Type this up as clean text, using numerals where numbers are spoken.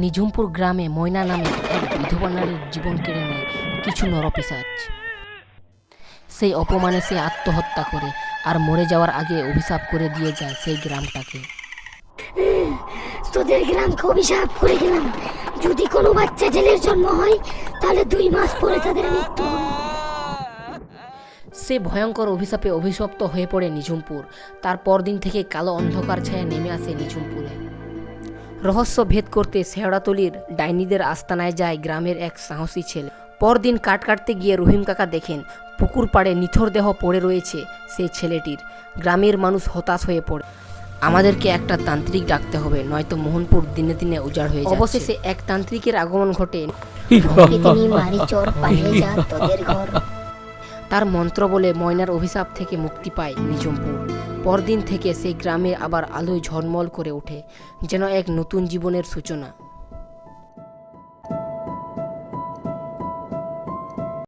নিঝুমপুর গ্রামে ময়না নামে এক বিধবা নারীর জীবন কেড়ে নেয় কিছু নরপিশাচ। সেই অপমানে সে আত্মহত্যা করে আর মরে যাওয়ার আগে অভিশাপ করে দিয়ে যায় সেই গ্রামটাকে। তোদের গ্রামকে অভিশাপ করে গেলাম, যদি কোনো বাচ্চা ছেলের জন্ম হয় তাহলে 2 মাস পরে তাদের মৃত্যু হবে। সে ভয়ঙ্কর অভিশাপে অভিশপ্ত হয়ে পড়ে নিঝুমপুর। তার পরদিন থেকে কালো অন্ধকার ছায়া নেমে আসে নিঝুমপুরে। রহস্য ভেদ করতে শেওড়াতলির ডাইনিদের আস্তানায় যায় গ্রামের এক সাহসী ছেলে। পরদিন কাঠ কাটতে গিয়ে রহিম কাকা দেখেন পুকুর পাড়ে নিথর দেহ পড়ে রয়েছে সেই ছেলেটির। গ্রামের মানুষ হতাশ হয়ে পড়ে। আমাদেরকে একটা তান্ত্রিক ডাকতে হবে, নয়তো মোহনপুর দিনে দিনে উজাড় হয়ে যাচ্ছে। অবশেষে এক তান্ত্রিকের আগমন ঘটে। তার মন্ত্র বলে ময়নার অভিশাপ থেকে মুক্তি পায় নিঝুমপুর। পরদিন থেকে সেই গ্রামে আবার আলোয় ঝলমল করে ওঠে, যেন এক নতুন জীবনের সূচনা।